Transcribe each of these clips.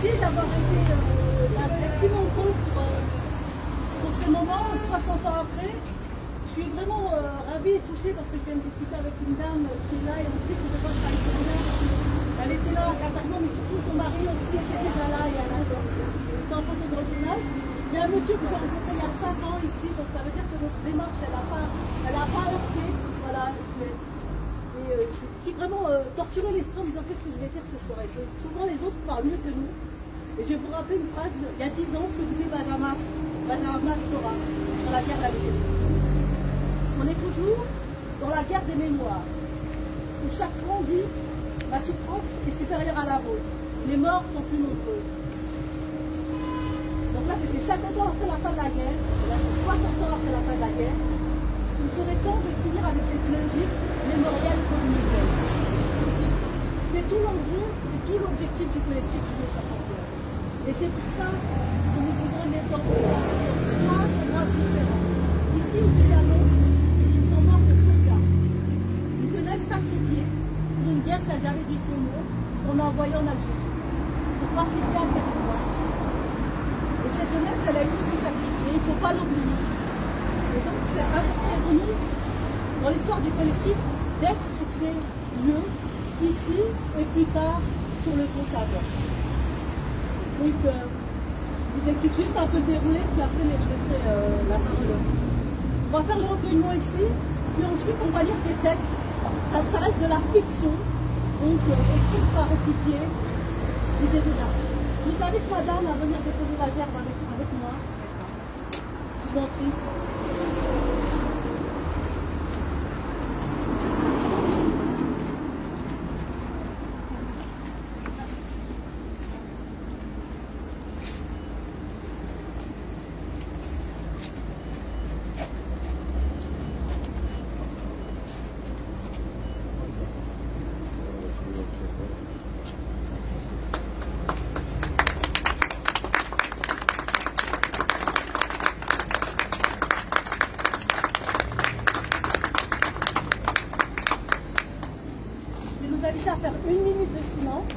Merci d'avoir été merci nombreux pour ce moment, 60 ans après. Je suis vraiment ravie et touchée parce que je viens de discuter avec une dame qui est là et on se dit qu'on ne peut pas se parler pour rien. Elle était là à 14 ans, mais surtout son mari aussi était déjà là il y a un an. C'était en photo de journal. Il y a un monsieur que j'ai rencontré il y a 5 ans ici, donc ça veut dire que notre démarche, elle n'a pas heurté. Voilà, je suis vraiment torturée l'esprit en me disant qu'est-ce que je vais dire ce soir. Et souvent les autres parlent mieux que nous. Et je vais vous rappeler une phrase il y a 10 ans, ce que disait Benjamin Stora sur la guerre d'Algérie. On est toujours dans la guerre des mémoires, où chaque camp dit ma souffrance est supérieure à la vôtre, les morts sont plus nombreux. Donc là, c'était 50 ans après la fin de la guerre, là c'est 60 ans après la fin de la guerre. Il serait temps de finir avec cette logique mémorielle communautaire. C'est tout l'enjeu et tout l'objectif du collectif Jeunesse 61. Et c'est pour ça que nous voudrons mettre en place 3 endroits différents. Ici, au Trianon, sont morts des soldats. Une jeunesse sacrifiée pour une guerre qui n'a jamais dit son nom, qu'on a envoyée en Algérie, pour pacifier un territoire. Et cette jeunesse, elle a été aussi sacrifiée, il ne faut pas l'oublier. Et donc, c'est important pour nous, dans l'histoire du collectif, d'être sur ces lieux, ici et plus tard sur le Pont Savoie. Donc, je vous explique juste un peu le déroulé, puis après, je laisserai la parole. On va faire le recueillement ici, puis ensuite, on va lire des textes. Ça reste de la fiction, donc écrite par Didier Bédard. Je vous invite, madame, à venir déposer la gerbe avec moi. Je vous en prie. À faire 1 minute de silence.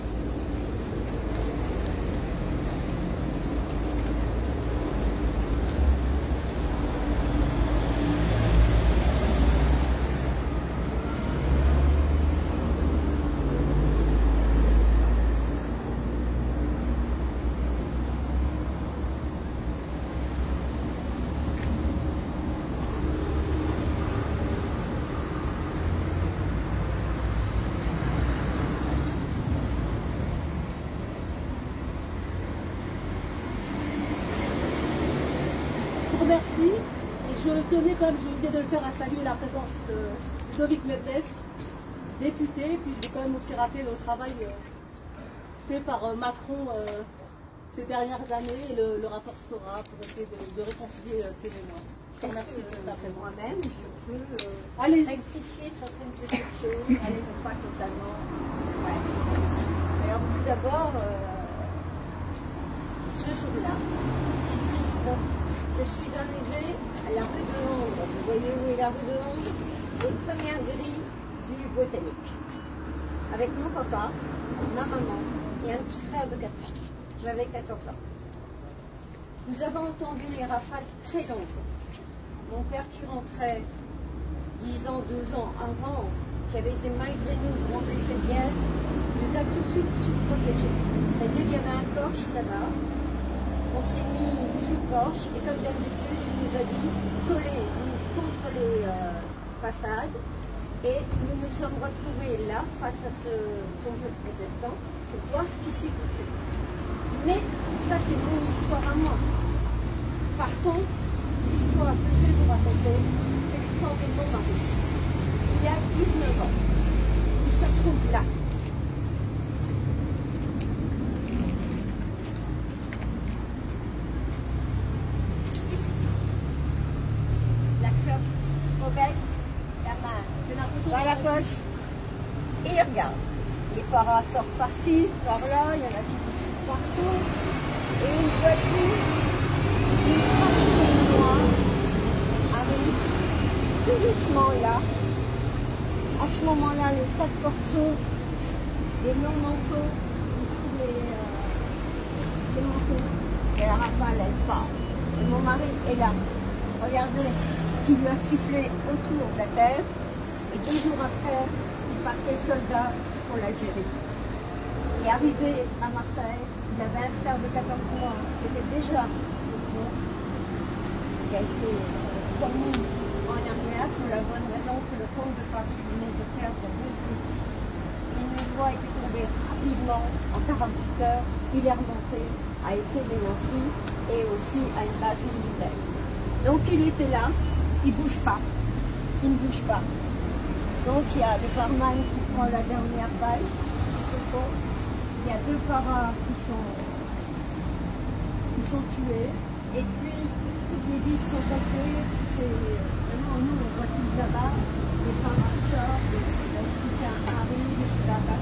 Merci. Et je tenais, comme je venais de le faire, à saluer la présence de Ludovic Médès, député. Puis je vais quand même aussi rappeler le travail fait par Macron ces dernières années et le rapport Stora pour essayer de réconcilier ces mémoires. Merci pour ta présence. Moi-même, je peux rectifier certaines petites choses qui ne sont pas totalement. Ouais. Alors tout d'abord, ce jour-là, c'est triste. Je suis arrivée à la rue de Londres. Vous voyez où est la rue de Londres? Les premières grilles du Botanique. Avec mon papa, ma maman et un petit frère de 4 ans. J'avais 14 ans. Nous avons entendu les rafales très longues. Mon père qui rentrait 10 ans, 2 ans avant, qui avait été malgré nous grandi cette guerre, nous a tout de suite protégés. C'est-à-dire qu'il y avait un porche là-bas. On s'est mis sous le porche et comme d'habitude, il nous a dit collez contre les façades et nous nous sommes retrouvés là face à ce tombeau protestant pour voir ce qui s'est passé. Mais ça c'est mon histoire à moi. Par contre, l'histoire que je vais vous raconter, c'est l'histoire de mon mari. Il y a 19 ans, il se trouve là. Dans la poche et il regarde. Les paras sortent par-ci, par-là, il y en a qui sortent partout. Et une voiture, une traction noire arrive tout doucement là. À ce moment-là, les 4 portions, les longs manteaux, sous les c'est monté. Et la rafale, elle part. Et mon mari est là. Regardez ce qui lui a sifflé autour de la tête. Et 2 jours après, il partait soldat pour l'Algérie. Il est arrivé à Marseille. Il avait un frère de 14 mois qui était déjà au front, qui a été commis en arrière pour la bonne raison que le comte de Paris venait de perdre 2 de ses fils. Une voie était tombée rapidement, en 48 heures. Il est remonté à Effet-les-Nancy et aussi à une base militaire. Donc il était là, il ne bouge pas. Il ne bouge pas. Donc il y a le barman qui prend la dernière balle. Il y a 2 paras qui sont tués. Et puis toutes les vitres sont cassées. Vraiment, nous on voit tout là-bas. Les paras sortent, quelqu'un arrive, ça va.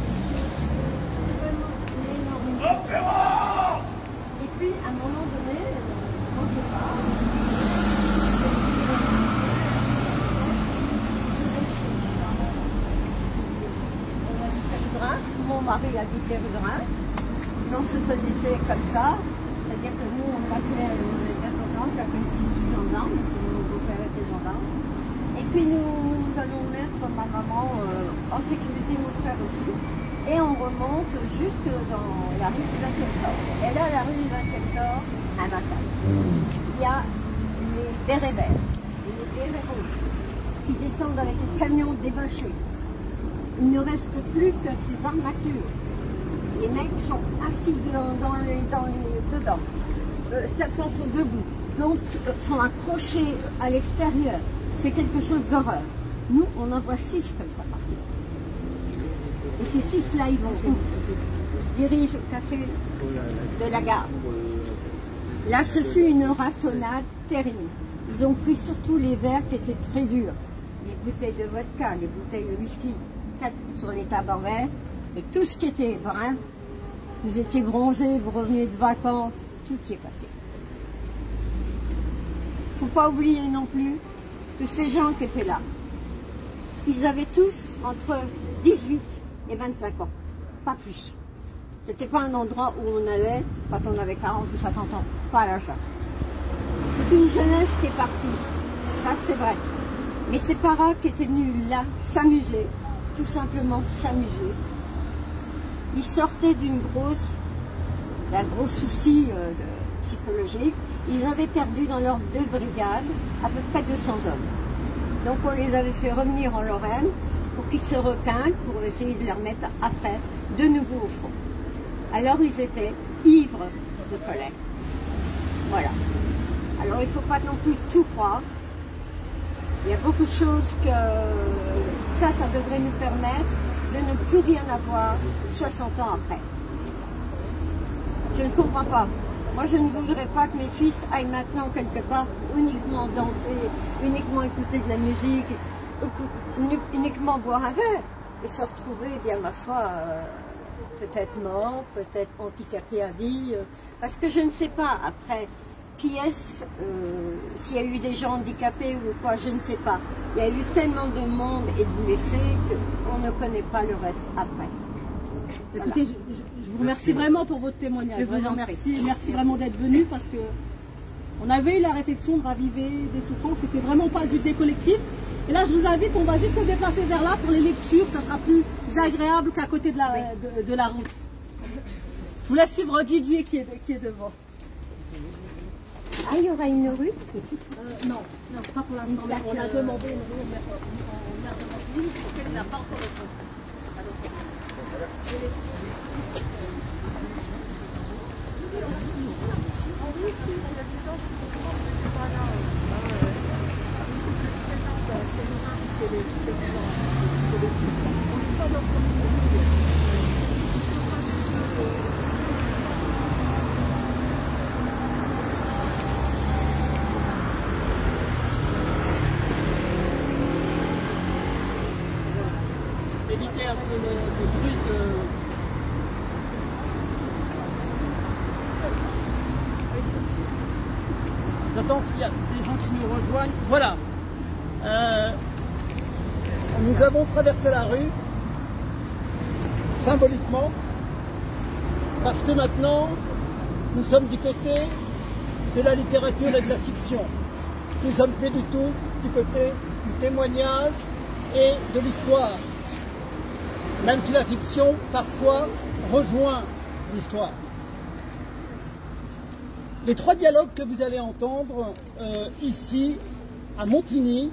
C'est vraiment énorme. Et puis à un moment donné, quand je pars, mon mari habitait rue de Reims, on se connaissait comme ça, c'est-à-dire que nous on l'appelait, on avait 14 ans, j'appelais le fils du gendarme, mon beau-père était gendarme, et puis nous allons mettre ma maman en sécurité, mon frère aussi, et on remonte jusque dans la rue du 20e. Et là, la rue du 20e, un massacre. Il y a les bérets verts et les bérets rouges qui descendent avec les camions débauchés. Il ne reste plus que ces armatures. Les mecs sont assis dedans. Certains sont debout, d'autres sont accrochés à l'extérieur. C'est quelque chose d'horreur. Nous, on en voit 6 comme ça partir. Et ces 6-là, ils vont où? Ils se dirigent au café de la gare. Là, ce fut une ratonnade terrible. Ils ont pris surtout les verres qui étaient très durs. Les bouteilles de vodka, les bouteilles de whisky. Sur les tables en verre, et tout ce qui était brun, vous étiez bronzés, vous reveniez de vacances, tout y est passé. Il ne faut pas oublier non plus que ces gens qui étaient là, ils avaient tous entre 18 et 25 ans, pas plus. C'était pas un endroit où on allait quand on avait 40 ou 50 ans, pas à l'achat. C'est une jeunesse qui est partie, ça c'est vrai. Mais ces paras qui étaient venus là s'amuser, tout simplement s'amuser. Ils sortaient d'un gros souci psychologique. Ils avaient perdu dans leurs 2 brigades à peu près 200 hommes. Donc on les avait fait revenir en Lorraine pour qu'ils se requinquent, pour essayer de les remettre après de nouveau au front. Alors ils étaient ivres de colère. Voilà. Alors il ne faut pas non plus tout croire. Il y a beaucoup de choses que ça devrait nous permettre de ne plus rien avoir 60 ans après. Je ne comprends pas. Moi, je ne voudrais pas que mes fils aillent maintenant quelque part uniquement danser, uniquement écouter de la musique, uniquement boire un verre et se retrouver, eh bien ma foi, peut-être mort, peut-être handicapé à vie, parce que je ne sais pas après. Qui est-ce, s'il y a eu des gens handicapés ou quoi, je ne sais pas. Il y a eu tellement de monde et de blessés qu'on ne connaît pas le reste après. Écoutez, voilà. Je vous remercie vraiment pour votre témoignage. Je vous en prie. Merci vraiment d'être venu parce que on avait eu la réflexion de raviver des souffrances et c'est vraiment pas le but des collectifs. Et là, je vous invite, on va juste se déplacer vers là pour les lectures. Ça sera plus agréable qu'à côté de la route. Je vous laisse suivre Didier qui est devant. Ah, il y aura une rue non, pas pour l'instant. On a demandé une rue en alternative auquel il n'a pas encore répondu. Éviter un peu le bruit de... J'attends s'il y a des gens qui nous rejoignent. Voilà. Nous avons traversé la rue, symboliquement, parce que maintenant, nous sommes du côté de la littérature et de la fiction. Nous sommes plus du tout du côté du témoignage et de l'histoire. Même si la fiction, parfois, rejoint l'histoire. Les 3 dialogues que vous allez entendre ici, à Montigny,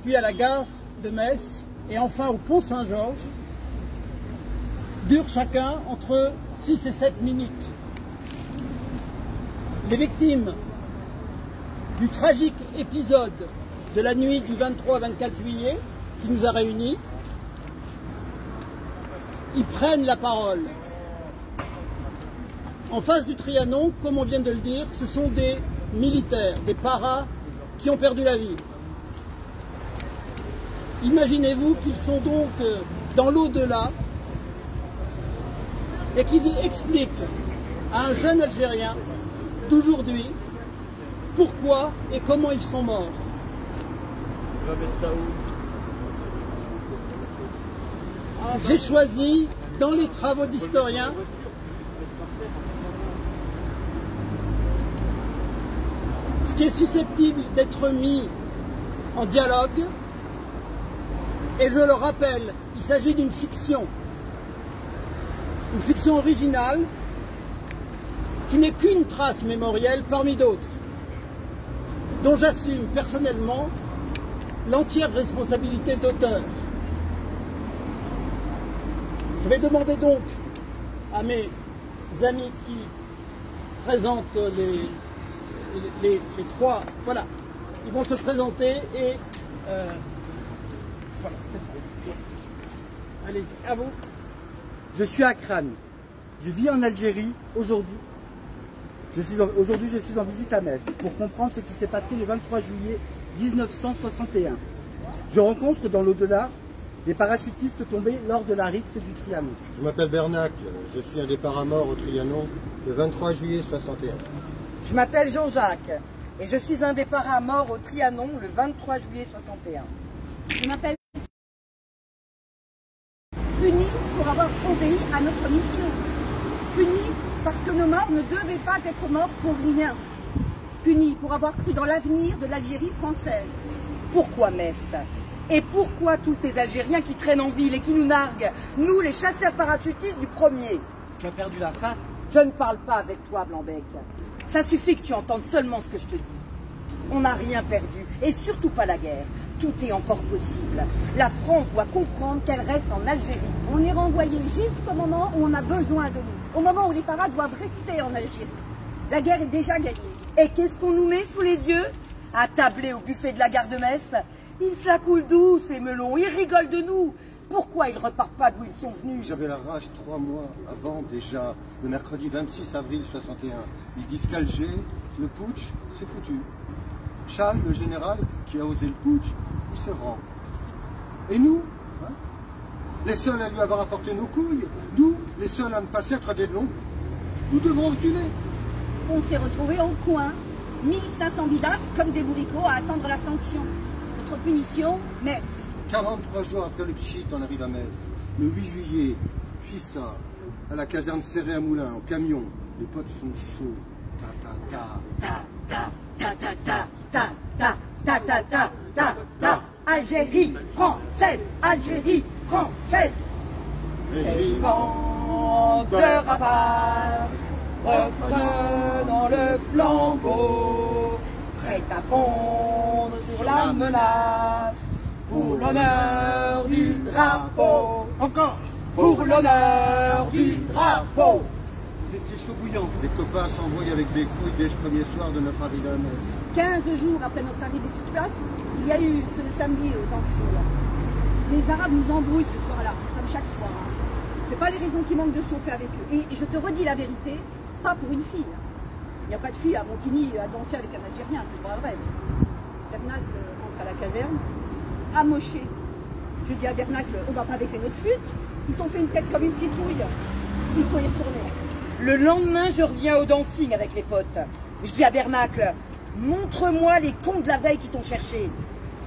puis à la gare de Metz, et enfin au pont Saint-Georges, durent chacun entre 6 et 7 minutes. Les victimes du tragique épisode de la nuit du 23 24 juillet qui nous a réunis, ils prennent la parole. En face du Trianon, comme on vient de le dire, ce sont des militaires, des paras qui ont perdu la vie. Imaginez-vous qu'ils sont donc dans l'au-delà et qu'ils expliquent à un jeune Algérien d'aujourd'hui pourquoi et comment ils sont morts. J'ai choisi, dans les travaux d'historiens, ce qui est susceptible d'être mis en dialogue, et je le rappelle, il s'agit d'une fiction originale qui n'est qu'une trace mémorielle parmi d'autres, dont j'assume personnellement l'entière responsabilité d'auteur. Je vais demander donc à mes amis qui présentent les 3, voilà, ils vont se présenter et voilà, c'est ça. Allez-y, à vous. Je suis Akran. Je vis en Algérie aujourd'hui. Aujourd'hui, je suis en visite à Metz pour comprendre ce qui s'est passé le 23 juillet 1961. Je rencontre dans l'au-delà des parachutistes tombés lors de la rixe du Trianon. Je m'appelle Bernacle, je suis un des paramores au Trianon le 23 juillet 61. Je m'appelle Jean-Jacques et je suis un des paramores au Trianon le 23 juillet 61. Je m'appelle Puni pour avoir obéi à notre mission. Puni parce que nos morts ne devaient pas être morts pour rien. Puni pour avoir cru dans l'avenir de l'Algérie française. Pourquoi Metz? Et pourquoi tous ces Algériens qui traînent en ville et qui nous narguent, nous les chasseurs parachutistes du premier? Tu as perdu la face? Je ne parle pas avec toi, Blanc-Bec. Ça suffit que tu entendes seulement ce que je te dis. On n'a rien perdu, et surtout pas la guerre. Tout est encore possible. La France doit comprendre qu'elle reste en Algérie. On est renvoyé juste au moment où on a besoin de nous, au moment où les paras doivent rester en Algérie. La guerre est déjà gagnée. Et qu'est-ce qu'on nous met sous les yeux? À tabler au buffet de la gare de Metz. Ils se la coulent douce, ces melons, ils rigolent de nous. Pourquoi ils ne repartent pas d'où ils sont venus? J'avais la rage 3 mois avant déjà, le mercredi 26 avril 61. Ils disent qu'Alger, le putsch, c'est foutu. Charles, le général, qui a osé le putsch, il se rend. Et nous, hein, les seuls à lui avoir apporté nos couilles, nous, les seuls à ne pas s'être des longs, nous devons reculer. On s'est retrouvés au coin, 1500 bidasses comme des bourricots à attendre la sanction. Notre punition, Metz. 43 jours après le pchit, on arrive à Metz. Le 8 juillet, Fissa, à la caserne serrée à Moulins, au camion. Les potes sont chauds. Ta ta ta. Ta ta ta ta ta ta ta ta ta ta. Algérie française, Algérie française. Régiment de rapaces, reprenant le flambeau, prêt à fondre sur la menace, pour l'honneur du drapeau. Encore. Pour l'honneur du drapeau. Vous étiez chaud bouillant. Les copains s'embrouillent avec des couilles dès le premier soir de notre arrivée à Metz. 15 jours après notre arrivée sur place, il y a eu ce samedi au Dancing. Les Arabes nous embrouillent ce soir-là, comme chaque soir. C'est pas les raisons qui manquent de chauffer avec eux. Et je te redis la vérité, pas pour une fille. Il n'y a pas de fille à Montigny à danser avec un Algérien, c'est pas vrai. Bernacle rentre à la caserne, amoché. Je dis à Bernacle, on va pas baisser notre flûte. Ils t'ont fait une tête comme une citrouille. Il faut y retourner. Le lendemain, je reviens au dancing avec les potes. Je dis à Bernacle, montre-moi les cons de la veille qui t'ont cherché.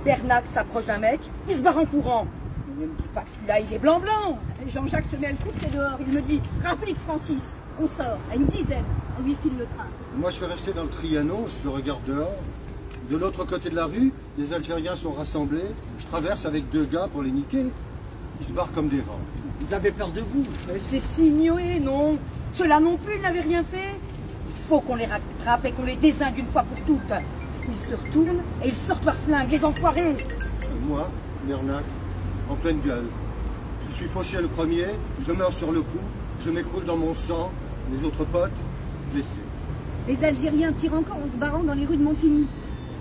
Bernacle s'approche d'un mec, il se barre en courant. Il ne me dit pas que celui-là, il est blanc-blanc. Jean-Jacques se met à le courser dehors. Il me dit, rapplique Francis. On sort à une dizaine. On lui file le train. Moi, je vais rester dans le Trianon, je regarde dehors. De l'autre côté de la rue, les Algériens sont rassemblés. Je traverse avec 2 gars pour les niquer. Ils se barrent comme des rats. Ils avaient peur de vous. Mais c'est signé, non? Ceux-là non plus, ils n'avaient rien fait. Il faut qu'on les rattrape et qu'on les dézingue une fois pour toutes. Ils se retournent et ils sortent leurs flingues, les enfoirés. Et moi, Mernac, en pleine gueule. Je suis fauché le premier, je meurs sur le coup, je m'écroule dans mon sang, les autres potes, blessés. Les Algériens tirent encore en se barrant dans les rues de Montigny.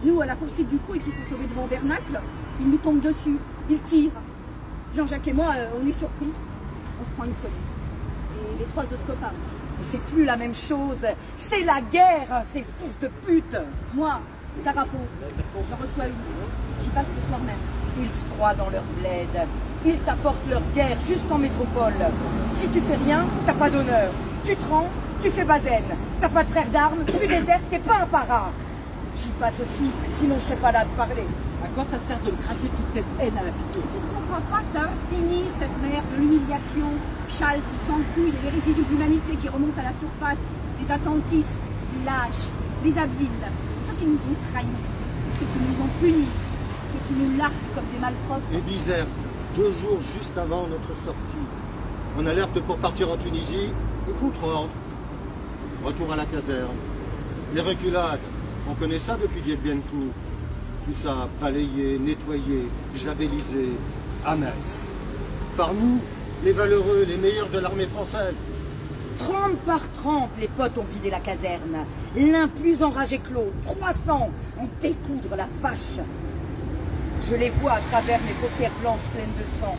Nous, à la poursuite du coup et qui s'est sauvé devant Bernacle, ils nous tombent dessus, ils tirent. Jean-Jacques et moi, on est surpris. On se prend une folie. Et les 3 autres copains aussi. Mais c'est plus la même chose. C'est la guerre, ces fils de pute. Moi, Sarah Pau, j'en reçois une. J'y passe le soir même. Ils se croient dans leur bled. Ils t'apportent leur guerre jusqu'en métropole. Si tu fais rien, t'as pas d'honneur. Tu te rends, tu fais bazaine. T'as pas de frère d'armes, tu désertes, t'es pas un para. J'y passe aussi, sinon je serais pas là de parler. À quoi ça sert de me cracher toute cette haine à la piquée? Je ne comprends pas que ça va finir, cette mer de l'humiliation. Châle sous sang couille, les résidus de l'humanité qui remontent à la surface. Les attentistes, les lâches, les habiles. Ceux qui nous ont trahis, ceux qui nous ont punis, ceux qui nous larguent comme des malpropres. Et Bizerte, 2 jours juste avant notre sortie, on alerte pour partir en Tunisie, et contre-ordre. Retour à la caserne. Les reculades, on connaît ça depuis Dien Bien Phu. Tout ça, balayé, nettoyé, javelisé, à Metz. Par nous, les valeureux, les meilleurs de l'armée française. 30 par 30, les potes ont vidé la caserne. L'un plus enragé que l'autre. 300 en découdre la vache. Je les vois à travers mes paupières blanches pleines de sang.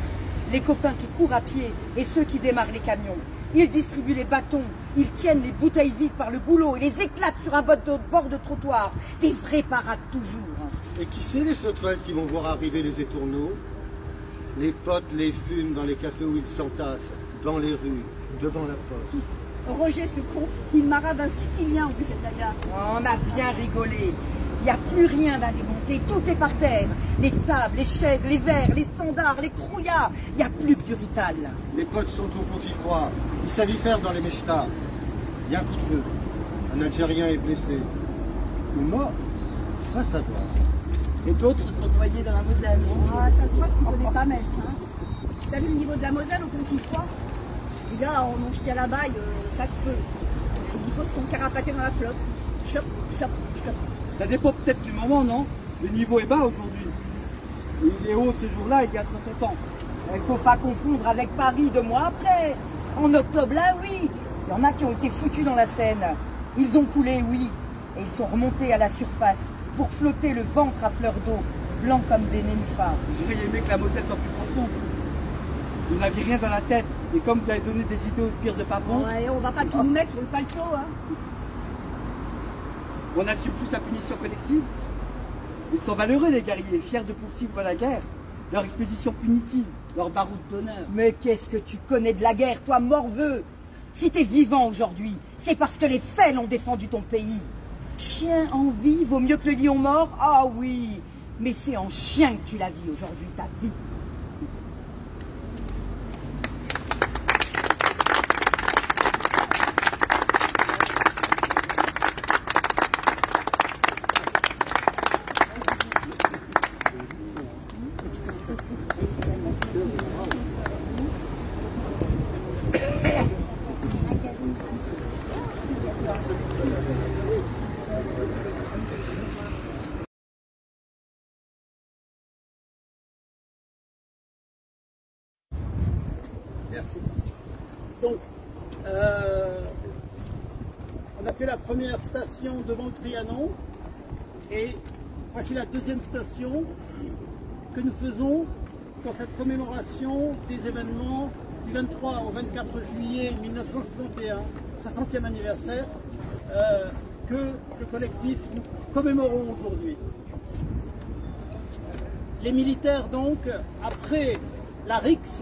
Les copains qui courent à pied et ceux qui démarrent les camions. Ils distribuent les bâtons, ils tiennent les bouteilles vides par le goulot et les éclatent sur un bord de trottoir. Des vrais parades toujours. Et qui c'est les sauterelles qui vont voir arriver les étourneaux? Les potes les fument dans les cafés où ils s'entassent, dans les rues, devant la poste. Roger, ce con, il marade un Sicilien au buffet de la gare. On a bien rigolé. Il n'y a plus rien à démonter, tout est par terre. Les tables, les chaises, les verres, les standards, les crouillards. Il n'y a plus que du rital. Les potes sont au petit froid, ils savent y faire dans les mechtas. Il y a un coup de feu, un Algérien est blessé. Ou mort, pas savoir. Et d'autres sont noyés dans la Moselle. Ah, ça se voit que tu connais pas Metz. Hein. T'as vu le niveau de la Moselle au petit froid? Les gars, on mange qu'à la baille, ça se peut. Les dipos sont carapatés dans la flotte. Chlop, chlop, chlop. Ça dépend peut-être du moment, non? Le niveau est bas aujourd'hui. Il est haut ce jour-là, il y a 60 ans. Il ne faut pas confondre avec Paris 2 mois après. En octobre, là, oui. Il y en a qui ont été foutus dans la Seine. Ils ont coulé, oui. Et ils sont remontés à la surface pour flotter le ventre à fleur d'eau, blanc comme des nénuphars. Vous auriez aimé que la Moselle soit plus profonde. Vous n'aviez rien dans la tête. Et comme vous avez donné des idées aux sbires de Papon, Ouais, on va pas tout nous mettre sur le paletot, hein. on n'assume plus sa punition collective. Ils sont valeureux, les guerriers, fiers de poursuivre la guerre, leur expédition punitive, leur baroud d'honneur. Mais qu'est-ce que tu connais de la guerre, toi, morveux? Si t'es vivant aujourd'hui, c'est parce que les faits l'ont défendu ton pays. Chien en vie vaut mieux que le lion mort? Ah oui, mais c'est en chien que tu la vis aujourd'hui, ta vie. Merci. Donc, on a fait la première station devant le Trianon et voici la deuxième station que nous faisons dans cette commémoration des événements du 23 au 24 juillet 1961, 60e anniversaire, que le collectif nous commémorons aujourd'hui. Les militaires donc, après la rixe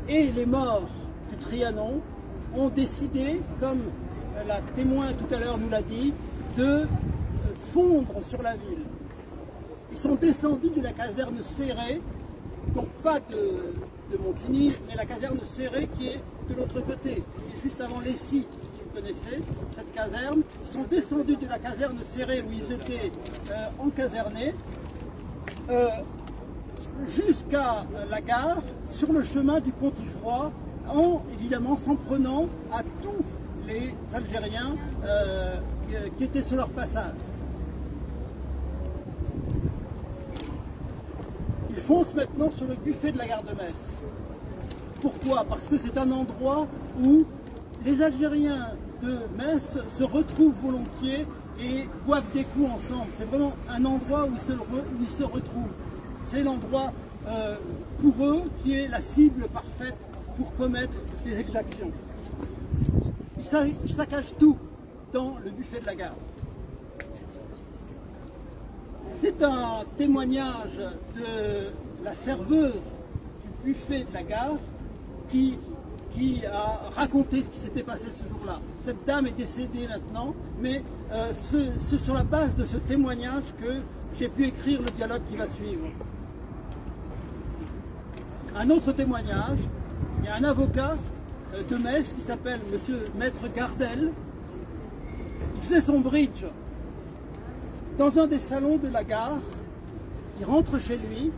et les morts du Trianon, ont décidé, comme la témoin tout à l'heure nous l'a dit, de fondre sur la ville. Ils sont descendus de la caserne Serré, donc pas de Montigny, mais la caserne Serré qui est de l'autre côté, qui est juste avant Lessy, si vous connaissez, cette caserne. Ils sont descendus de la caserne serrée où ils étaient encasernés jusqu'à la gare, sur le chemin du Pontifroy, évidemment s'en prenant à tous les Algériens qui étaient sur leur passage. Ils foncent maintenant sur le buffet de la gare de Metz. Pourquoi? Parce que c'est un endroit où les Algériens de Metz se retrouvent volontiers et boivent des coups ensemble. C'est vraiment un endroit où ils se retrouvent. C'est l'endroit pour eux qui est la cible parfaite pour commettre des exactions. Ils saccagent tout dans le buffet de la gare. C'est un témoignage de la serveuse du buffet de la gare qui a raconté ce qui s'était passé ce jour-là. Cette dame est décédée maintenant, mais c'est sur la base de ce témoignage que j'ai pu écrire le dialogue qui va suivre. Un autre témoignage, il y a un avocat de Metz qui s'appelle Monsieur Maître Gardel. Il faisait son bridge dans un des salons de la gare. Il rentre chez lui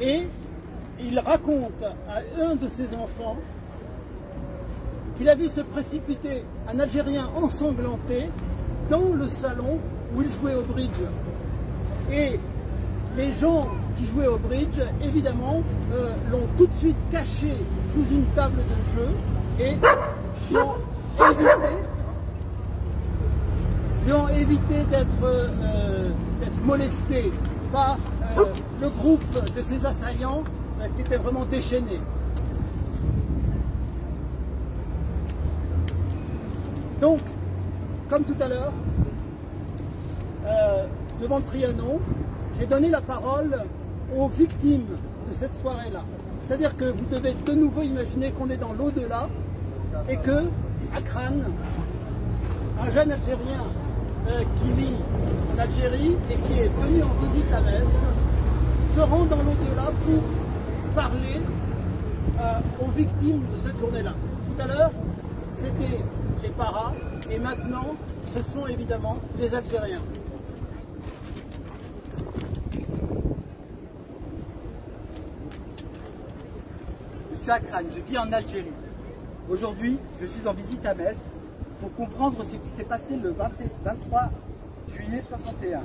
et il raconte à un de ses enfants qu'il a vu se précipiter un Algérien ensanglanté dans le salon où il jouait au bridge. Et les gens qui jouaient au bridge, évidemment, l'ont tout de suite caché sous une table de jeu et lui ont évité d'être molestés par le groupe de ces assaillants qui étaient vraiment déchaînés. Donc, comme tout à l'heure, devant le Trianon, j'ai donné la parole aux victimes de cette soirée-là. C'est-à-dire que vous devez de nouveau imaginer qu'on est dans l'au-delà et que, à Crâne, un jeune Algérien qui vit en Algérie et qui est venu en visite à Metz se rend dans l'au-delà pour parler aux victimes de cette journée-là. Tout à l'heure, c'était les paras et maintenant, ce sont évidemment les Algériens. Je suis à Crâne, je vis en Algérie. Aujourd'hui, je suis en visite à Metz pour comprendre ce qui s'est passé le 23 juillet 61.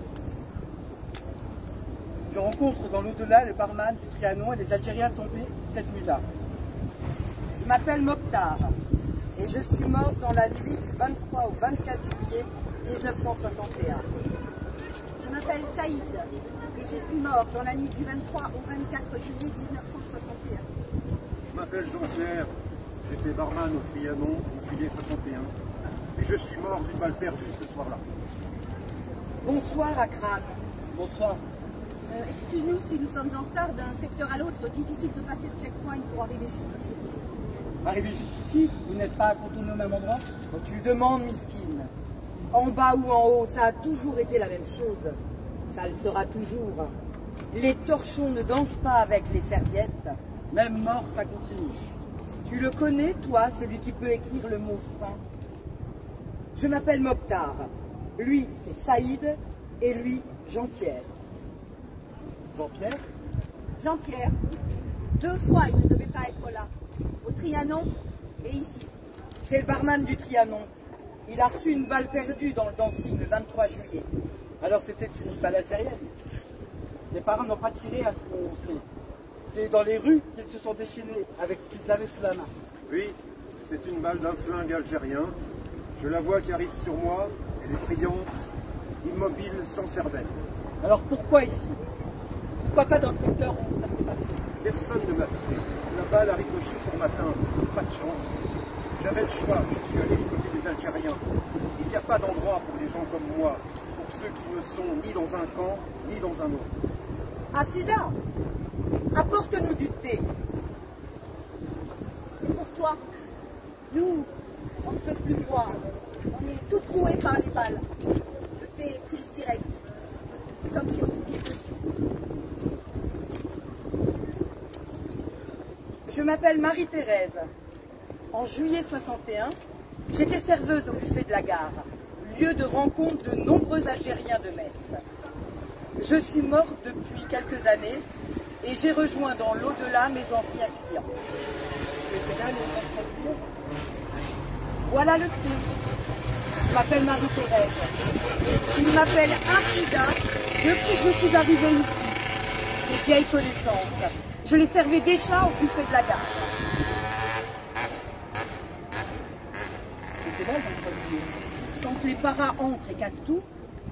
Je rencontre dans l'au-delà le barman du Trianon et les Algériens tombés cette nuit-là. Je m'appelle Mokhtar et je suis mort dans la nuit du 23 au 24 juillet 1961. Je m'appelle Saïd et je suis mort dans la nuit du 23 au 24 juillet 1961. Je m'appelle Jean-Pierre, j'étais barman au Trianon en juillet 61 et je suis mort d'une balle perdue ce soir-là. Bonsoir à Crâne. Bonsoir. Excuse-nous si nous sommes en retard d'un secteur à l'autre, difficile de passer le checkpoint pour arriver jusqu'ici. Arrivé jusqu'ici, vous n'êtes pas contourné au même endroit? Quand tu demandes, Miskine, en bas ou en haut, ça a toujours été la même chose. Ça le sera toujours. Les torchons ne dansent pas avec les serviettes. Même mort, ça continue. Tu le connais, toi, celui qui peut écrire le mot fin? Je m'appelle Mokhtar. Lui, c'est Saïd et lui, Jean-Pierre. Jean-Pierre? Jean-Pierre, 2 fois il ne devait pas être là, au Trianon et ici. C'est le barman du Trianon. Il a reçu une balle perdue dans le dancing le 23 juillet. Alors c'était une balle algérienne. Les parents n'ont pas tiré à ce qu'on sait. C'est dans les rues qu'ils se sont déchaînés avec ce qu'ils avaient sous la main. Oui, c'est une balle d'un flingue algérien. Je la vois qui arrive sur moi, elle est brillante, immobile, sans cervelle. Alors pourquoi ici? Pourquoi pas dans le secteur où ça s'est passé? Personne ne m'a visé. La balle a ricoché pour m'atteindre. Pas de chance. J'avais le choix. Je suis allé du côté des Algériens. Il n'y a pas d'endroit pour les gens comme moi, pour ceux qui ne sont ni dans un camp, ni dans un autre. Afida, apporte-nous du thé. C'est pour toi. Nous, on ne peut plus boire. On est tout troués par les balles. Le thé est prise direct. C'est comme si on se guettait dessus. Je m'appelle Marie-Thérèse. En juillet 61, J'étais serveuse au buffet de la gare, lieu de rencontre de nombreux Algériens de Metz. Je suis morte depuis quelques années et j'ai rejoint dans l'au-delà mes anciens clients. Voilà le truc. Je m'appelle Marie-Thérèse. Il m'appelle Arida depuis que je suis arrivée ici. Des vieilles connaissances. Je les servais déjà au buffet de la gare. Quand les paras entrent et cassent tout,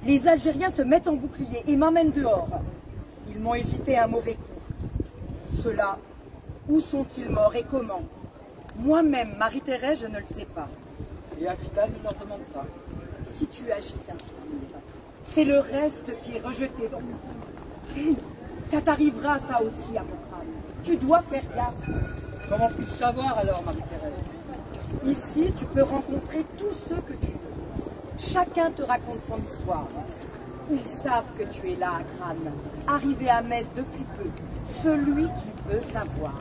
les Algériens se mettent en bouclier et m'emmènent dehors. Ils m'ont évité un mauvais coup. Ceux-là, où sont-ils morts et comment? Moi-même, Marie-Thérèse, je ne le sais pas. Et Afida ne leur demande pas. Si tu agites un peu, c'est le reste qui est rejeté dans le monde. Ça t'arrivera ça aussi à mon crâne. Tu dois faire gaffe. Comment puis-je savoir alors, Marie-Thérèse? Ici, tu peux rencontrer tous ceux que tu veux. Chacun te raconte son histoire. Ils savent que tu es là à Crâne, arrivé à Metz depuis peu. Celui qui veut savoir.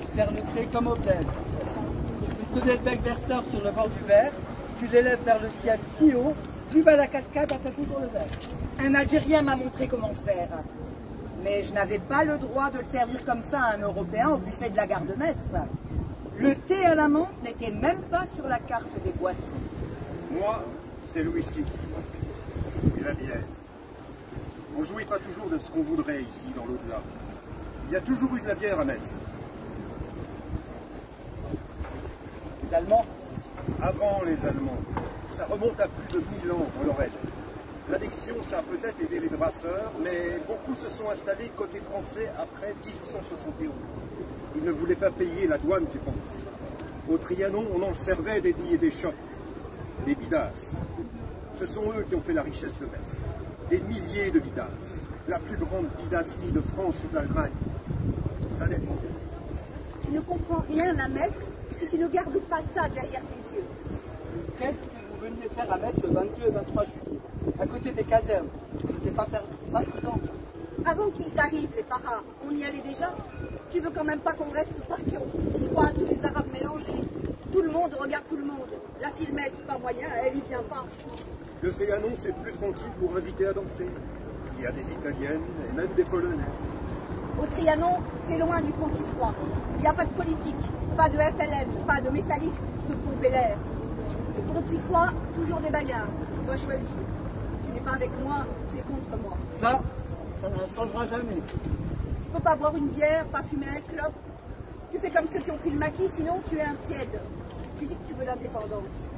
Tu serres le clé comme au bled. Tu fais sonner le bec verseur sur le bord du verre, tu l'élèves vers le ciel si haut, plus bas la cascade, à toujours le verre. Un Algérien m'a montré comment faire. Mais je n'avais pas le droit de le servir comme ça à un Européen au buffet de la gare de Metz. Le thé à la menthe n'était même pas sur la carte des boissons. Moi, c'est le whisky et la bière. On ne jouit pas toujours de ce qu'on voudrait ici, dans l'au-delà. Il y a toujours eu de la bière à Metz. Les Allemands? Avant les Allemands. Ça remonte à plus de 1000 ans en Lorraine. L'annexion, ça a peut-être aidé les brasseurs, mais beaucoup se sont installés côté français après 1871. Ils ne voulaient pas payer la douane, tu penses. Au Trianon, on en servait des nids et des chocs. Les bidasses. Ce sont eux qui ont fait la richesse de Metz. Des milliers de bidasses. La plus grande bidasserie de France ou d'Allemagne. Ça dépend. Tu ne comprends rien à Metz si tu ne gardes pas ça derrière tes yeux. Qu'est-ce que vous veniez faire à Metz le 22 et 23 juillet, à côté des casernes? C'était pas prudent. Avant qu'ils arrivent, les paras, on y allait déjà. Tu veux quand même pas qu'on reste parqués au petit froid, tous les Arabes mélangés. Tout le monde regarde tout le monde. La fille Metz, pas moyen, elle y vient pas. Le Trianon, c'est plus tranquille pour inviter à danser. Il y a des Italiennes et même des Polonaises. Au Trianon, c'est loin du Pontifroid. Il n'y a pas de politique, pas de FLN, pas de messalistes qui se pomper l'air. Au Pontifroid, toujours des bagarres. Tu dois choisir. Si tu n'es pas avec moi, tu es contre moi. Ça ne changera jamais. Tu peux pas boire une bière, pas fumer un clope. Tu fais comme ceux qui ont pris le maquis, sinon tu es un tiède. Tu dis que tu veux l'indépendance.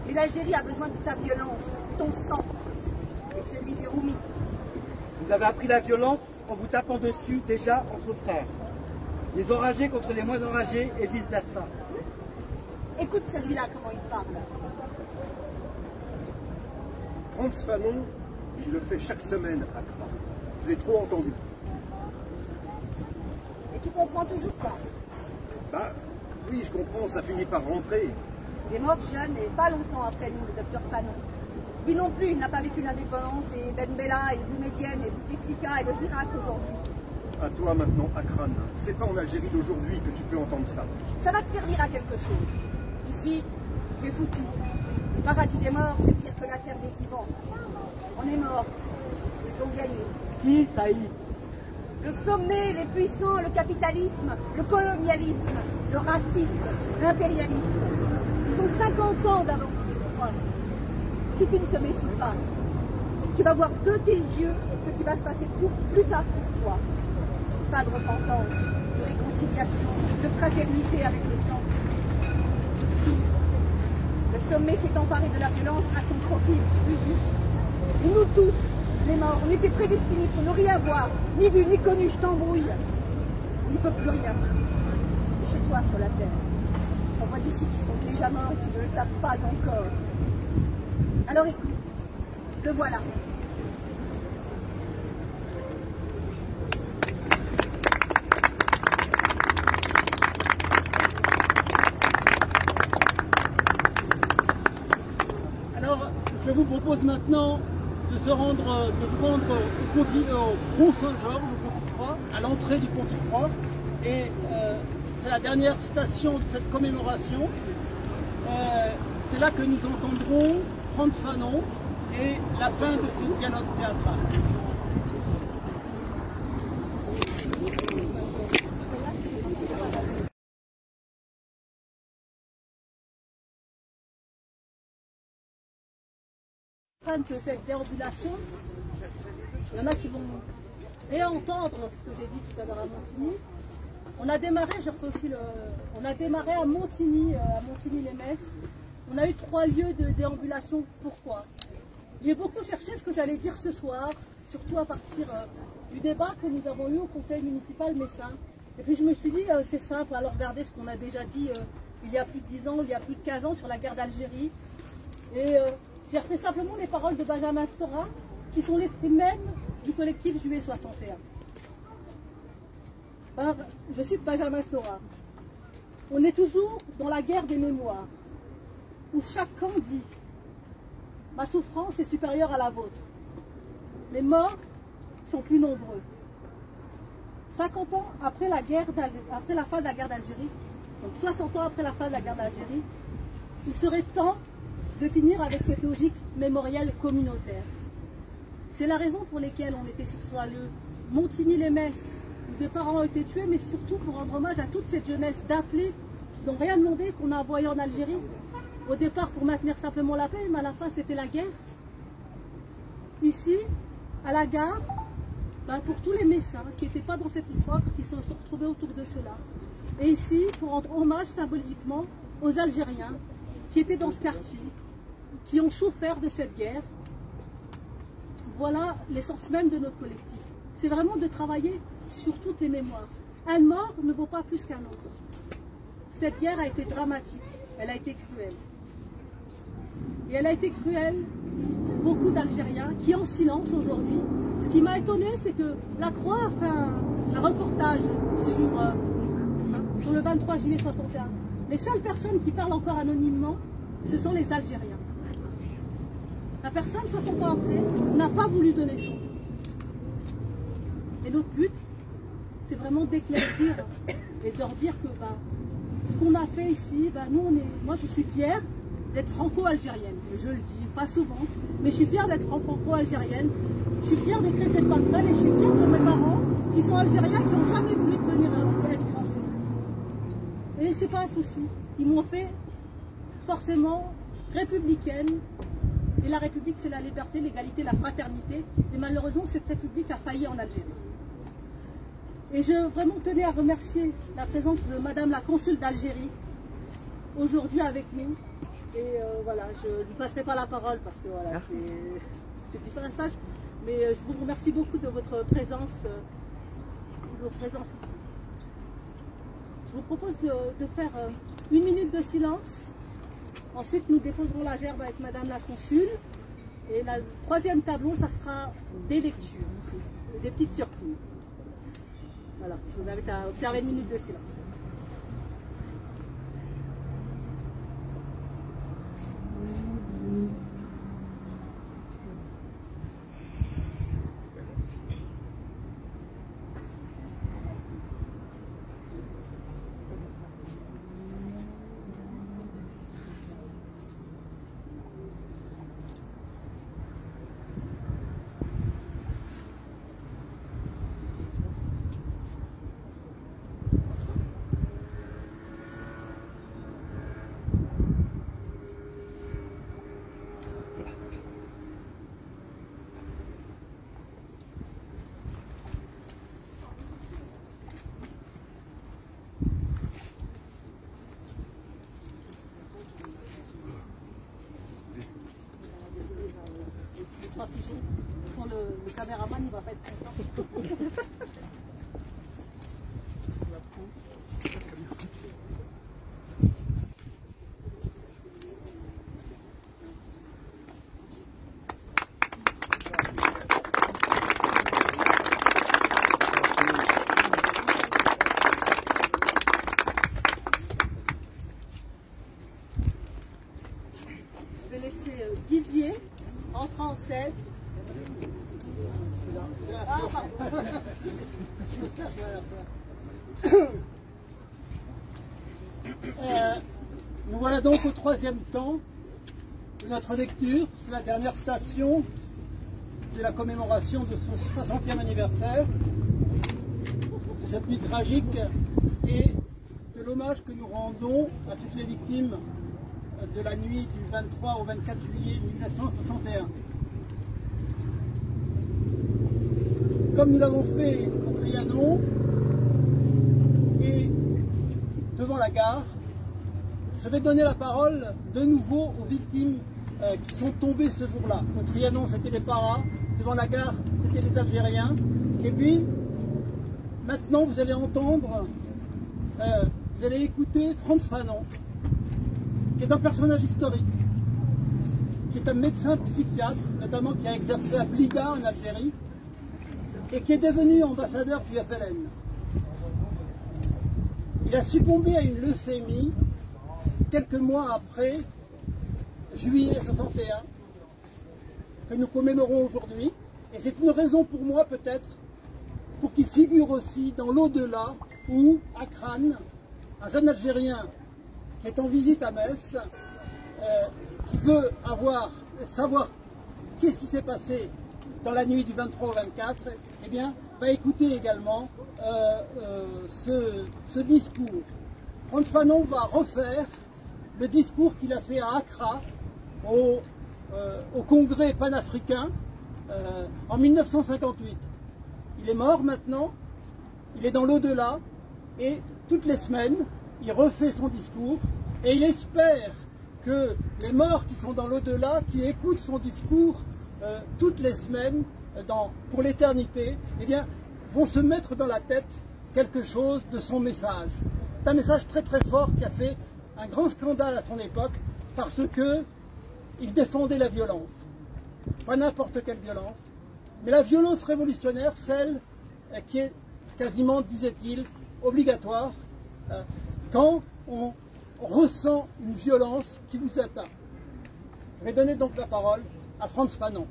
Mais l'Algérie a besoin de ta violence, ton sang, et celui des Roumis. Vous avez appris la violence en vous tapant dessus déjà entre frères. Les enragés contre les moins enragés et vice-versa. Écoute celui-là, comment il parle. Frantz Fanon, il le fait chaque semaine à Cra. Je l'ai trop entendu. Et tu comprends toujours pas. Bah, oui, je comprends, ça finit par rentrer. Il est mort jeune et pas longtemps après nous, le docteur Fanon. Lui non plus, il n'a pas vécu l'indépendance, et Ben Bella, et Boumedienne, et Bouteflika, et le Irak aujourd'hui. À toi maintenant, Akran. C'est pas en Algérie d'aujourd'hui que tu peux entendre ça. Ça va te servir à quelque chose. Ici, c'est foutu. Le paradis des morts, c'est pire que la terre des vivants. On est morts. Ils ont gagné. Qui, Saïd? Le sommet, les puissants, le capitalisme, le colonialisme, le racisme, l'impérialisme. Ils ont 50 ans d'avance sur toi. Si tu ne te méfies pas, tu vas voir de tes yeux ce qui va se passer plus tard pour toi. Pas de repentance, de réconciliation, de fraternité avec le temps. Si le sommet s'est emparé de la violence à son profit exclusif, et nous tous, les morts, on était prédestinés pour ne rien voir, ni vu, ni connu, je t'embrouille. On n'y peut plus rien. Et chez toi, sur la terre, j'en vois d'ici qui sont déjà morts et qui ne le savent pas encore. Alors écoute, le voilà. Alors, je vous propose maintenant de se rendre, de vous rendre au Pont Saint-Georges, au Pontifroid, à l'entrée du Pontifroid. Et c'est la dernière station de cette commémoration. C'est là que nous entendrons Frantz Fanon et la fin de ce dialogue théâtral. De cette déambulation, il y en a qui vont réentendre ce que j'ai dit tout à l'heure à Montigny. On a démarré, je refais aussi on a démarré à Montigny-les-Messes. On a eu 3 lieux de déambulation. Pourquoi? J'ai beaucoup cherché ce que j'allais dire ce soir, surtout à partir du débat que nous avons eu au conseil municipal messin. Et puis je me suis dit, c'est simple, alors regardez ce qu'on a déjà dit il y a plus de 10 ans, il y a plus de 15 ans sur la guerre d'Algérie. Et j'ai repris simplement les paroles de Benjamin Stora, qui sont l'esprit même du collectif Juillet 61. Je cite Benjamin Stora. « On est toujours dans la guerre des mémoires, où chaque camp dit « Ma souffrance est supérieure à la vôtre. Les morts sont plus nombreux. » 50 ans après la fin de la guerre d'Algérie, donc 60 ans après la fin de la guerre d'Algérie, il serait temps de finir avec cette logique mémorielle communautaire. C'est la raison pour laquelle on était sur ce lieu, Montigny-les-Messes, où des parents ont été tués, mais surtout pour rendre hommage à toute cette jeunesse d'appelés qui n'ont rien demandé, qu'on a envoyé en Algérie, au départ pour maintenir simplement la paix, mais à la fin c'était la guerre. Ici, à la gare, pour tous les Messins qui n'étaient pas dans cette histoire, qui se sont retrouvés autour de cela. Et ici, pour rendre hommage symboliquement aux Algériens qui étaient dans ce quartier, qui ont souffert de cette guerre. Voilà l'essence même de notre collectif. C'est vraiment de travailler sur toutes les mémoires. Un mort ne vaut pas plus qu'un autre. Cette guerre a été dramatique, elle a été cruelle. Et elle a été cruelle pour beaucoup d'Algériens qui, en silence aujourd'hui, ce qui m'a étonné, c'est que la Croix a fait un reportage sur le 23 juillet 61. Les seules personnes qui parlent encore anonymement, ce sont les Algériens. La personne, 60 ans après, n'a pas voulu donner son nom. Et notre but, c'est vraiment d'éclaircir et de leur dire que ce qu'on a fait ici, moi je suis fière d'être franco-algérienne. Je le dis, pas souvent, mais je suis fière d'être franco-algérienne. Je suis fière de créer cette passerelle et je suis fière de mes parents qui sont algériens, qui n'ont jamais voulu devenir être français. Et c'est pas un souci. Ils m'ont fait forcément républicaine. Et la République, c'est la liberté, l'égalité, la fraternité. Et malheureusement, cette République a failli en Algérie. Et je vraiment tenais à remercier la présence de Madame la consul d'Algérie, aujourd'hui avec nous. Et voilà, je ne lui passerai pas la parole parce que voilà, c'est du passage. Mais je vous remercie beaucoup de votre présence, ici. Je vous propose de faire 1 minute de silence. Ensuite, nous déposerons la gerbe avec Madame la consul. Et le 3e tableau, ça sera des lectures, des petites surprises. Voilà, je vous invite à observer 1 minute de silence. Le caméraman, il va pas être content. Je vais laisser Didier entrer en scène. Nous voilà donc au troisième temps de notre lecture. C'est la dernière station de la commémoration de son 60e anniversaire, de cette nuit tragique et de l'hommage que nous rendons à toutes les victimes de la nuit du 23 au 24 juillet 1961. Comme nous l'avons fait au Trianon et devant la gare, je vais donner la parole de nouveau aux victimes qui sont tombées ce jour-là. Au Trianon, c'était les Paras, devant la gare, c'était les Algériens. Et puis, maintenant, vous allez entendre, vous allez écouter Frantz Fanon, qui est un personnage historique, qui est un médecin psychiatre, notamment qui a exercé à Blida en Algérie, et qui est devenu ambassadeur du FLN. Il a succombé à une leucémie quelques mois après juillet 61, que nous commémorons aujourd'hui, et c'est une raison pour moi peut-être pour qu'il figure aussi dans l'au-delà où Akran, un jeune Algérien qui est en visite à Metz, qui veut savoir qu'est-ce qui s'est passé dans la nuit du 23 au 24, eh bien, va écouter également ce discours. Frantz Fanon va refaire le discours qu'il a fait à Accra au congrès panafricain en 1958. Il est mort maintenant, il est dans l'au-delà et toutes les semaines, il refait son discours et il espère que les morts qui sont dans l'au-delà, qui écoutent son discours toutes les semaines pour l'éternité, eh bien, vont se mettre dans la tête quelque chose de son message. C'est un message très très fort qui a fait un grand scandale à son époque parce qu'il défendait la violence. Pas n'importe quelle violence, mais la violence révolutionnaire, celle qui est quasiment, disait-il, obligatoire quand on ressent une violence qui vous atteint. Je vais donner donc la parole à Frantz Fanon.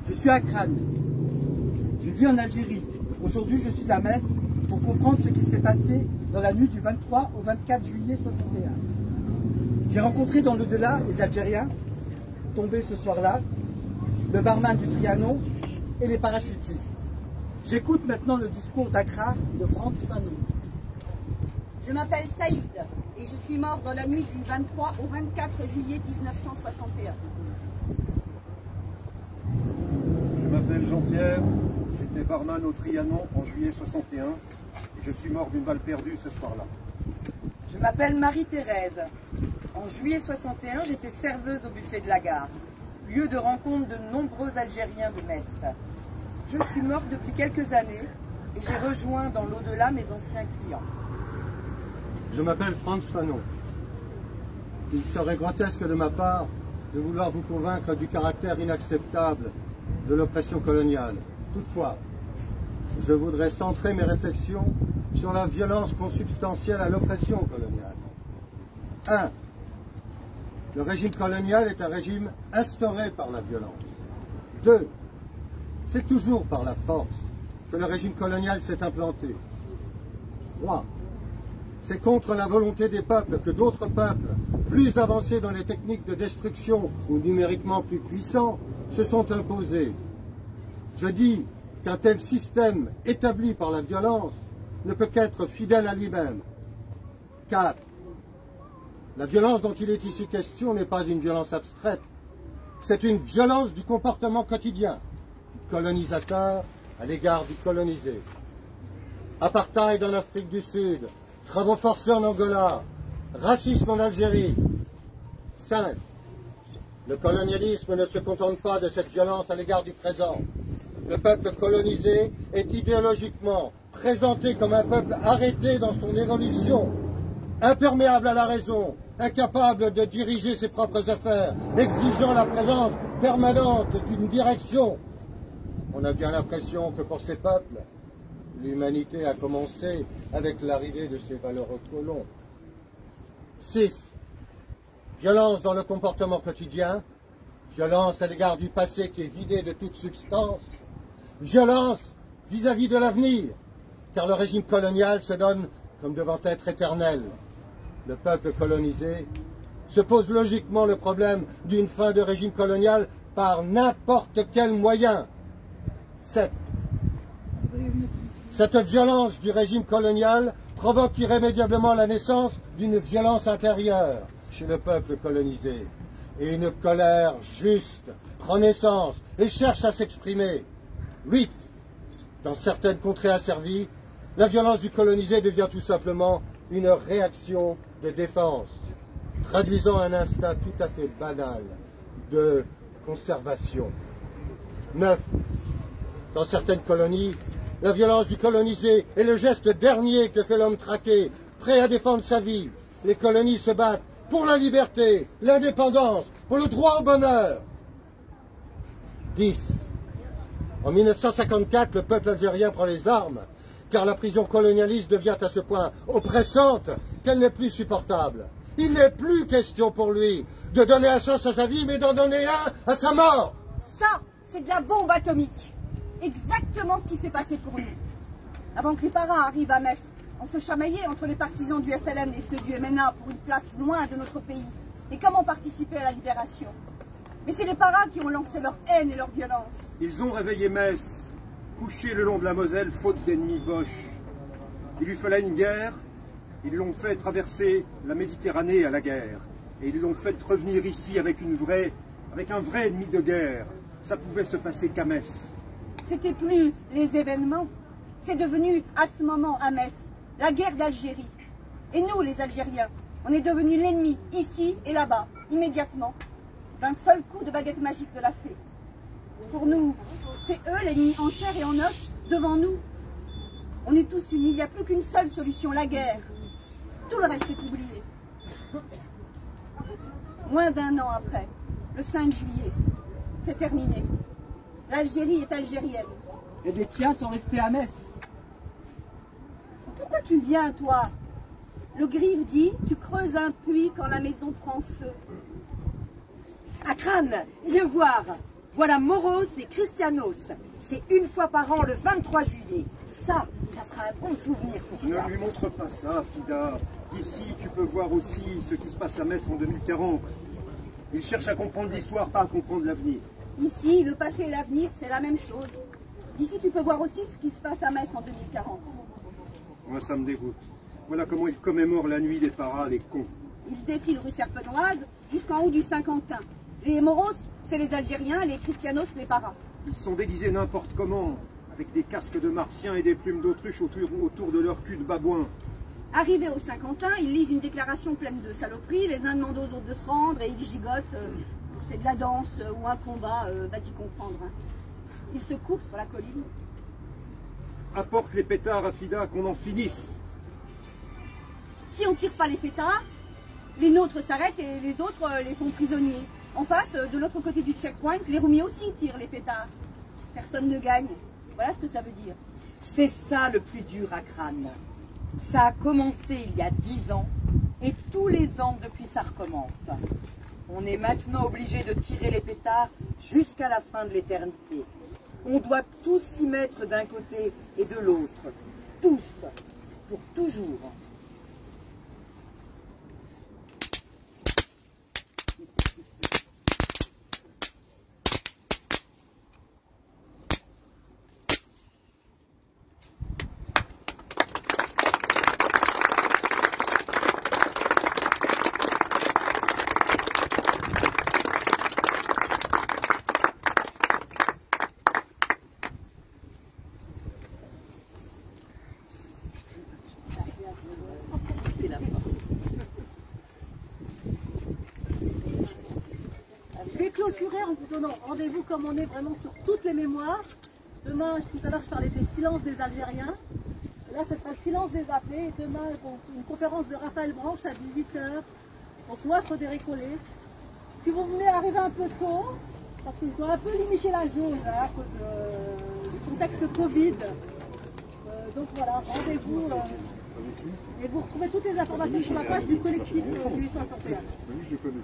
Je suis à Crâne. Je vis en Algérie. Aujourd'hui, je suis à Metz pour comprendre ce qui s'est passé dans la nuit du 23 au 24 juillet 61. J'ai rencontré dans l'au-delà les Algériens, tombés ce soir-là, le barman du Trianon et les parachutistes. J'écoute maintenant le discours d'Accra de Frantz Fanon. Je m'appelle Saïd et je suis mort dans la nuit du 23 au 24 juillet 1961. Je m'appelle Jean-Pierre, j'étais barman au Trianon en juillet 61 et je suis mort d'une balle perdue ce soir-là. Je m'appelle Marie-Thérèse. En juillet 61, j'étais serveuse au buffet de la gare, lieu de rencontre de nombreux Algériens de Metz. Je suis morte depuis quelques années et j'ai rejoint dans l'au-delà mes anciens clients. Je m'appelle Frantz Fanon. Il serait grotesque de ma part de vouloir vous convaincre du caractère inacceptable de l'oppression coloniale. Toutefois, je voudrais centrer mes réflexions sur la violence consubstantielle à l'oppression coloniale. 1. Le régime colonial est un régime instauré par la violence. 2. C'est toujours par la force que le régime colonial s'est implanté. 3. C'est contre la volonté des peuples que d'autres peuples, plus avancés dans les techniques de destruction ou numériquement plus puissants, se sont imposés. Je dis qu'un tel système établi par la violence ne peut qu'être fidèle à lui-même. 4. La violence dont il est ici question n'est pas une violence abstraite, c'est une violence du comportement quotidien du colonisateur à l'égard du colonisé. Apartheid en Afrique du Sud, travaux forcés en Angola, racisme en Algérie. 5. Le colonialisme ne se contente pas de cette violence à l'égard du présent. Le peuple colonisé est idéologiquement présenté comme un peuple arrêté dans son évolution, imperméable à la raison, incapable de diriger ses propres affaires, exigeant la présence permanente d'une direction. On a bien l'impression que pour ces peuples, l'humanité a commencé avec l'arrivée de ces valeureux colons. 6. Violence dans le comportement quotidien, violence à l'égard du passé qui est vidé de toute substance, violence vis-à-vis de l'avenir, car le régime colonial se donne comme devant être éternel. Le peuple colonisé se pose logiquement le problème d'une fin de régime colonial par n'importe quel moyen. 7. Cette violence du régime colonial provoque irrémédiablement la naissance d'une violence intérieure chez le peuple colonisé. Et une colère juste prend naissance et cherche à s'exprimer. 8. Dans certaines contrées asservies, la violence du colonisé devient tout simplement une réaction de défense, traduisant un instinct tout à fait banal de conservation. 9. Dans certaines colonies, la violence du colonisé est le geste dernier que fait l'homme traqué, prêt à défendre sa vie. Les colonies se battent pour la liberté, l'indépendance, pour le droit au bonheur. 10. En 1954, le peuple algérien prend les armes, car la prison colonialiste devient à ce point oppressante qu'elle n'est plus supportable. Il n'est plus question pour lui de donner un sens à sa vie, mais d'en donner un à sa mort. Ça, c'est de la bombe atomique. Exactement ce qui s'est passé pour nous. Avant que les paras arrivent à Metz, on se chamaillait entre les partisans du FLN et ceux du MNA pour une place loin de notre pays. Et comment participer à la libération? Mais c'est les paras qui ont lancé leur haine et leur violence. Ils ont réveillé Metz, couché le long de la Moselle, faute d'ennemis Boches. Il lui fallait une guerre, ils l'ont fait traverser la Méditerranée à la guerre. Et ils l'ont fait revenir ici avec un vrai ennemi de guerre. Ça pouvait se passer qu'à Metz. C'était plus les événements, c'est devenu à ce moment à Metz, la guerre d'Algérie. Et nous, les Algériens, on est devenus l'ennemi ici et là-bas, immédiatement, d'un seul coup de baguette magique de la fée. Pour nous, c'est eux l'ennemi en chair et en os, devant nous. On est tous unis, il n'y a plus qu'une seule solution, la guerre. Tout le reste est oublié. Moins d'un an après, le 5 juillet, c'est terminé. L'Algérie est algérienne. Et les tiens sont restés à Metz. Pourquoi tu viens, toi? Le griffe dit, tu creuses un puits quand la maison prend feu. Akram, viens voir. Voilà Moros et Christianos. C'est une fois par an, le 23 juillet. Ça sera un bon souvenir pour toi. Ne lui montre pas ça, Fida. D'ici, tu peux voir aussi ce qui se passe à Metz en 2040. Il cherche à comprendre l'histoire, pas à comprendre l'avenir. Ici, le passé et l'avenir, c'est la même chose. D'ici, tu peux voir aussi ce qui se passe à Metz en 2040. Moi, ça me dégoûte. Voilà comment ils commémorent la nuit des paras, les cons. Ils défilent rue Serpenoise jusqu'en haut du Saint-Quentin. Les Moros, c'est les Algériens, les Christianos, les paras. Ils sont déguisés n'importe comment, avec des casques de martiens et des plumes d'autruche autour de leur cul de babouin. Arrivés au Saint-Quentin, ils lisent une déclaration pleine de saloperies, les uns demandent aux autres de se rendre et ils gigotent. C'est de la danse ou un combat, vas-y comprendre. Hein. Ils se courent sur la colline. Apporte les pétards à Fida, qu'on en finisse. Si on ne tire pas les pétards, les nôtres s'arrêtent et les autres les font prisonniers. En face, de l'autre côté du checkpoint, les roumis aussi tirent les pétards. Personne ne gagne. Voilà ce que ça veut dire. C'est ça le plus dur à Crâne. Ça a commencé il y a 10 ans et tous les ans depuis ça recommence. On est maintenant obligé de tirer les pétards jusqu'à la fin de l'éternité. On doit tous s'y mettre d'un côté et de l'autre. Tous. Pour toujours. Clôturer en vous donnant rendez-vous comme on est vraiment sur toutes les mémoires. Demain, tout à l'heure, je parlais des silences des Algériens. Là, ce sera le silence des appelés. Et demain, une conférence de Raphaël Branche à 18 h au cloître des Récollets. Si vous voulez arriver un peu tôt, Parce qu'ils ont un peu limité la jauge là, à cause du contexte Covid. Donc voilà, rendez-vous. Et vous retrouvez toutes les informations sur la page du collectif 1861.